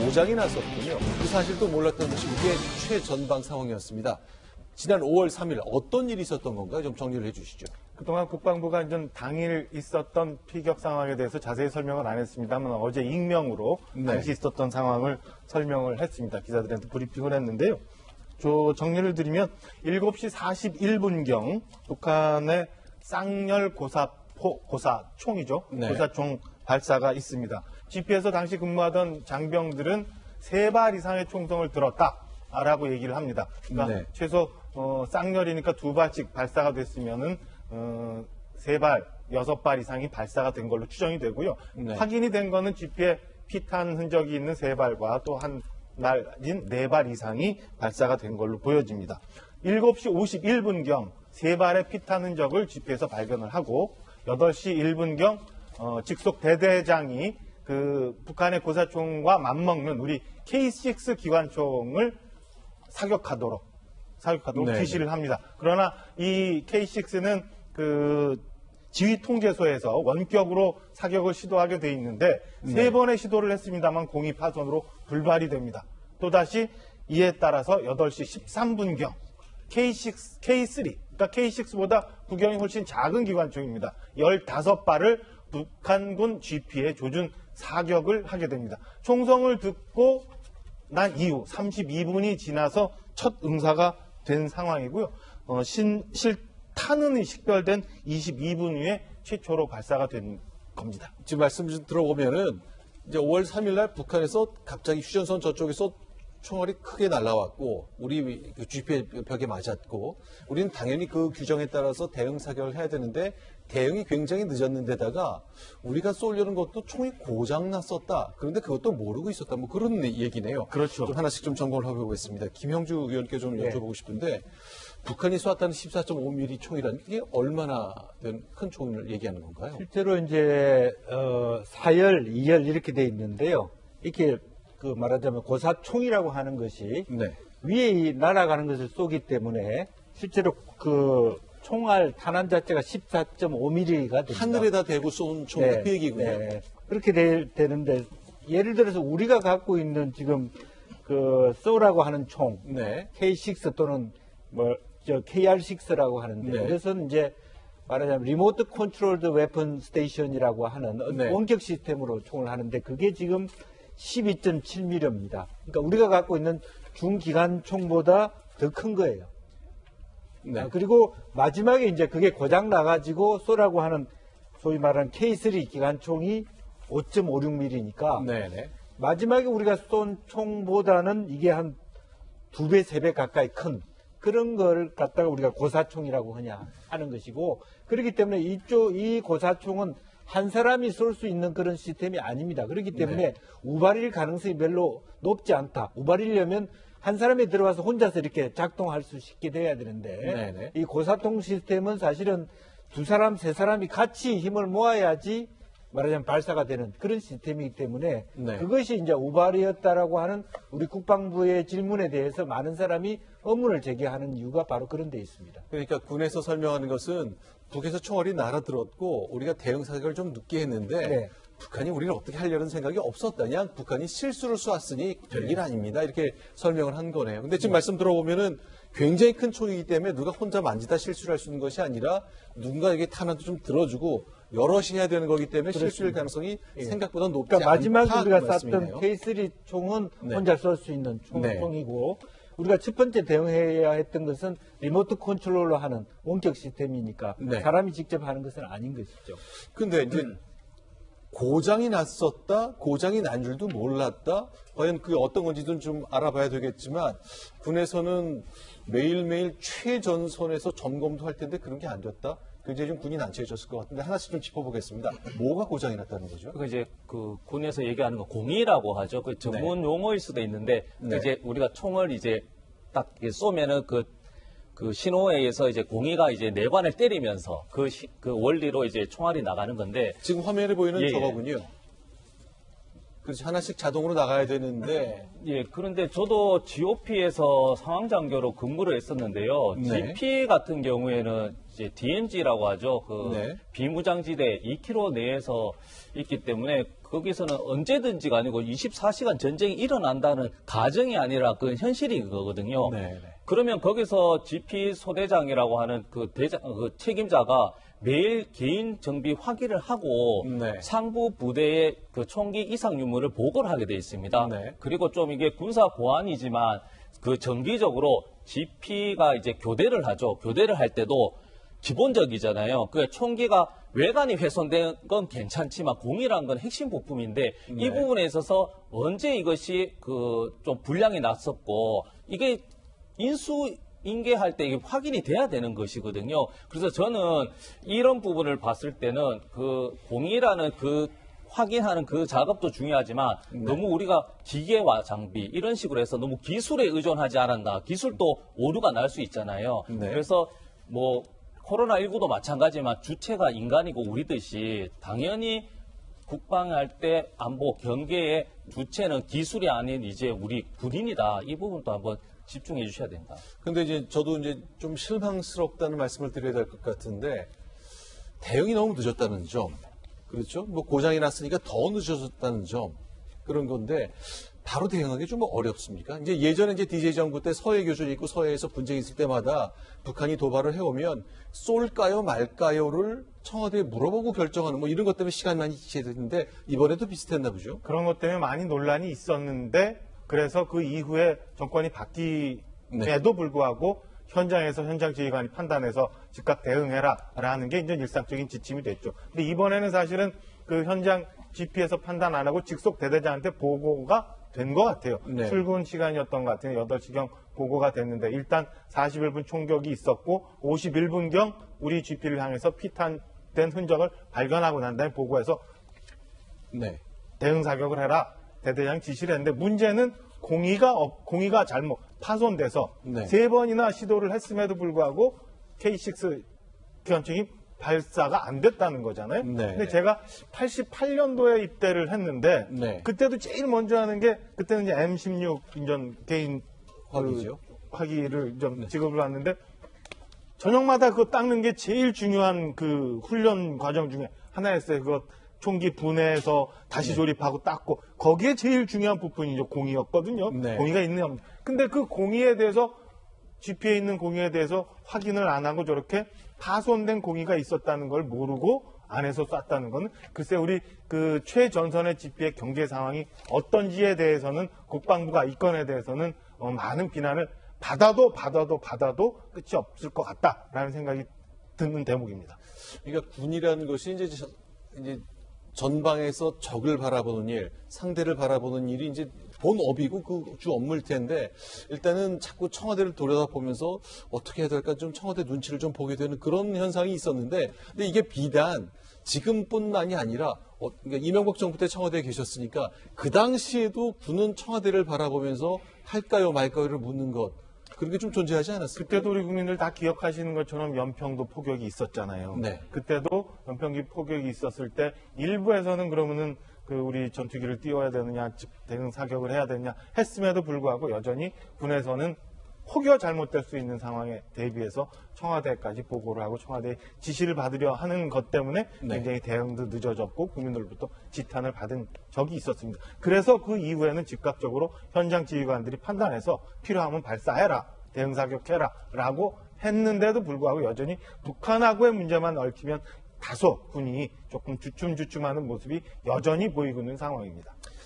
고장이 났었군요. 그 사실도 몰랐던 것이 이게 최전방 상황이었습니다. 지난 5월 3일 어떤 일이 있었던 건가요? 좀 정리를 해주시죠. 그동안 국방부가 당일 있었던 피격 상황에 대해서 자세히 설명을 안 했습니다만 어제 익명으로 당시 있었던 상황을 설명을 했습니다. 기자들한테 브리핑을 했는데요. 정리를 드리면 7시 41분경 북한의 쌍열 고사총이죠. 고사총 발사가 있습니다. GP에서 당시 근무하던 장병들은 3발 이상의 총성을 들었다라고 얘기를 합니다. 그러니까 최소 쌍열이니까 2발씩 발사가 됐으면은 3발, 6발 이상이 발사가 된 걸로 추정이 되고요. 확인이 된 거는 GP에 피탄 흔적이 있는 3발과 또 한 날인 4발 이상이 발사가 된 걸로 보여집니다. 7시 51분경 3발의 피탄 흔적을 GP에서 발견을 하고 8시 1분경 직속 대대장이 그 북한의 고사총과 맞먹는 우리 K6 기관총을 사격하도록 지시를 합니다. 그러나 이 K6는 그 지휘 통제소에서 원격으로 사격을 시도하게 돼 있는데 3번의 시도를 했습니다만 공이 파손으로 불발이 됩니다. 또다시 이에 따라서 8시 13분경 K3, 그러니까 K6보다 구경이 훨씬 작은 기관총입니다. 15발을 북한군 GP에 조준 사격을 하게 됩니다. 총성을 듣고 난 이후 32분이 지나서 첫 응사가 된 상황이고요. 실탄원이 식별된 22분 후에 최초로 발사가 된 겁니다. 지금 말씀 좀 들어보면은 이제 5월 3일 날 북한에서 갑자기 휴전선 저쪽에서 총알이 크게 날아왔고 우리 그 GP 벽에 맞았고 우리는 당연히 그 규정에 따라서 대응 사격을 해야 되는데 대응이 굉장히 늦었는데다가 우리가 쏘려는 것도 총이 고장 났었다. 그런데 그것도 모르고 있었다. 뭐 그런 얘기네요. 그렇죠. 좀 하나씩 좀 점검을 해보겠습니다. 김형주 의원께 좀 여쭤보고 싶은데 북한이 쏘았다는 14.5mm 총이라는 게 얼마나 된 큰 총을 얘기하는 건가요? 실제로 이제 4열, 2열 이렇게 돼 있는데요. 이렇게 그 말하자면 고사총이라고 하는 것이 위에 날아가는 것을 쏘기 때문에 실제로 그 총알 탄환 자체가 14.5mm가 됩니다. 하늘에다 대고 쏜 총 그 얘기군요. 그렇게 되는데 예를 들어서 우리가 갖고 있는 지금 그 쏘라고 하는 총 K6 또는 KR6라고 하는데 그래서는 이제 말하자면 리모트 컨트롤드 웨폰 스테이션이라고 하는 원격 시스템으로 총을 하는데 그게 지금 12.7mm입니다. 그러니까 우리가 갖고 있는 중기관총보다 더 큰 거예요. 그리고 마지막에 이제 그게 고장 나가지고 쏘라고 하는 소위 말하는 K3 기관총이 5.56mm니까 마지막에 우리가 쏜 총보다는 이게 한 2배, 3배 가까이 큰 그런 걸 갖다가 우리가 고사총이라고 하는 것이고 그렇기 때문에 이 고사총은 한 사람이 쏠 수 있는 그런 시스템이 아닙니다. 그렇기 때문에 우발일 가능성이 별로 높지 않다. 우발이려면 한 사람이 들어와서 혼자서 이렇게 작동할 수 있게 돼야 되는데 이 고사총 시스템은 사실은 2사람, 3사람이 같이 힘을 모아야지 말하자면 발사가 되는 그런 시스템이기 때문에 그것이 이제 우발이었다라고 하는 우리 국방부의 질문에 대해서 많은 사람이 의문을 제기하는 이유가 바로 그런 데 있습니다. 그러니까 군에서 설명하는 것은 북에서 총알이 날아들었고 우리가 대응 사격을 좀 늦게 했는데 북한이 우리를 어떻게 하려는 생각이 없었다. 그냥 북한이 실수를 쏘았으니 별일 아닙니다. 이렇게 설명을 한 거네요. 근데 지금 말씀 들어보면은 굉장히 큰 총이기 때문에 누가 혼자 만지다 실수를 할 수 있는 것이 아니라 누군가에게 탄환도 좀 들어주고 여럿이 해야 되는 거기 때문에 실수일 가능성이 생각보다 높지 그러니까 마지막에 않다. 우리가 쐈던 K3 총은 혼자 쏠 수 있는 총이고 우리가 첫 번째 대응해야 했던 것은 리모트 컨트롤로 하는 원격 시스템이니까 사람이 직접 하는 것은 아닌 것이죠. 근데 이제 고장이 났었다, 고장이 난 줄도 몰랐다. 과연 그 어떤 건지는 좀 알아봐야 되겠지만 군에서는 매일매일 최전선에서 점검도 할 텐데 그런 게 안 됐다. 굉장히 좀 군이 난처해졌을 것 같은데 하나씩 좀 짚어보겠습니다. 뭐가 고장이 났다는 거죠? 그 이제 그 군에서 얘기하는 거 공이라고 하죠. 그 전문 용어일 수도 있는데 이제 우리가 총을 이제 딱 쏘면은 그 신호에 의해서 이제 공이가 이제 내관을 때리면서 그 원리로 이제 총알이 나가는 건데 지금 화면에 보이는 저거군요. 그렇지 하나씩 자동으로 나가야 되는데 그런데 저도 GOP에서 상황장교로 근무를 했었는데요. GP 같은 경우에는 이제 DMZ라고 하죠. 비무장지대 2km 내에서 있기 때문에 거기서는 언제든지가 아니고 24시간 전쟁이 일어난다는 가정이 아니라 그 현실인 거거든요. 네. 그러면 거기서 GP 소대장이라고 하는 그 책임자가 매일 개인 정비 확인을 하고 네. 상부 부대의 그 총기 이상 유무를 보고를 하게 돼 있습니다. 네. 그리고 좀 이게 군사 보안이지만 그 정기적으로 GP가 이제 교대를 하죠. 교대를 할 때도 기본적이잖아요. 그 총기가 외관이 훼손된 건 괜찮지만 공이란 건 핵심 부품인데 이 네. 부분에 있어서 언제 이것이 그 좀 불량이 났었고 이게 인수인계할 때 이게 확인이 돼야 되는 것이거든요. 그래서 저는 이런 부분을 봤을 때는 그 공이라는 그 확인하는 그 작업도 중요하지만 너무 우리가 기계와 장비 이런 식으로 해서 너무 기술에 의존하지 않았나. 기술도 오류가 날 수 있잖아요. 네. 그래서 뭐 코로나19도 마찬가지지만 주체가 인간이고 우리듯이 당연히 국방할 때 안보 경계의 주체는 기술이 아닌 이제 우리 군인이다. 이 부분도 한번 집중해 주셔야 된다. 근데 이제 저도 이제 좀 실망스럽다는 말씀을 드려야 될 것 같은데 대응이 너무 늦었다는 점. 그렇죠? 뭐 고장이 났으니까 더 늦어졌다는 점. 그런 건데 바로 대응하기 좀 어렵습니까? 이제 예전에 이제 DJ 정부 때 서해 교전이 있고 서해에서 분쟁이 있을 때마다 북한이 도발을 해오면 쏠까요 말까요를 청와대에 물어보고 결정하는 뭐 이런 것 때문에 시간이 많이 지체됐는데 이번에도 비슷했나 보죠? 그런 것 때문에 많이 논란이 있었는데 그래서 그 이후에 정권이 바뀌에도 불구하고 현장에서 현장 지휘관이 판단해서 즉각 대응해라라는 게 이제 일상적인 지침이 됐죠. 근데 이번에는 사실은 그 현장 GP에서 판단 안 하고 직속 대대장한테 보고가 된 것 같아요. 네. 출근 시간이었던 것 같아요. 8시경 보고가 됐는데 일단 41분 총격이 있었고 51분경 우리 GP를 향해서 피탄된 흔적을 발견하고 난 다음에 보고해서 네. 대응 사격을 해라. 대대장 지시를 했는데 문제는 공이가 잘못 파손돼서 네. 3번이나 시도를 했음에도 불구하고 K6 기관총이 발사가 안 됐다는 거잖아요. 네. 근데 제가 88년도에 입대를 했는데 네. 그때도 제일 먼저 하는 게 그때는 이제 M16 인전 개인 화기죠. 화기를 좀 지급을 왔는데 저녁마다 그거 닦는 게 제일 중요한 그 훈련 과정 중에 하나였어요. 그거 총기 분해해서 다시 조립하고 닦고 거기에 제일 중요한 부분이죠. 공이었거든요. 네. 공이가 있느냐 없느냐. 근데 그 공이에 대해서 GP에 있는 공이에 대해서 확인을 안 하고 저렇게 파손된 공이가 있었다는 걸 모르고 안에서 쐈다는 거는 글쎄 우리 그 최전선의 GP의 경제 상황이 어떤지에 대해서는 국방부가 이 건에 대해서는 많은 비난을 받아도 끝이 없을 것 같다라는 생각이 드는 대목입니다. 그러니까 군이라는 것이 이제 전방에서 적을 바라보는 일, 상대를 바라보는 일이 이제 본업이고 그 주 업무일 텐데 일단은 자꾸 청와대를 돌아다보면서 어떻게 해야 될까 좀 청와대 눈치를 좀 보게 되는 그런 현상이 있었는데 근데 이게 비단 지금뿐만이 아니라 그러니까 이명박 정부 때 청와대에 계셨으니까 그 당시에도 군은 청와대를 바라보면서 할까요 말까요를 묻는 것 그런 게 좀 존재하지 않았을까요? 그때도 우리 국민들 다 기억하시는 것처럼 연평도 포격이 있었잖아요. 네. 그때도 연평도 포격이 있었을 때 일부에서는 그러면은 그 우리 전투기를 띄워야 되느냐, 대응 사격을 해야 되느냐 했음에도 불구하고 여전히 군에서는 혹여 잘못될 수 있는 상황에 대비해서 청와대까지 보고를 하고 청와대의 지시를 받으려 하는 것 때문에 네. 굉장히 대응도 늦어졌고 국민들로부터 지탄을 받은 적이 있었습니다. 그래서 그 이후에는 즉각적으로 현장 지휘관들이 판단해서 필요하면 발사해라, 대응 사격해라 라고 했는데도 불구하고 여전히 북한하고의 문제만 얽히면 다소 군이 조금 주춤주춤하는 모습이 여전히 보이고 있는 상황입니다.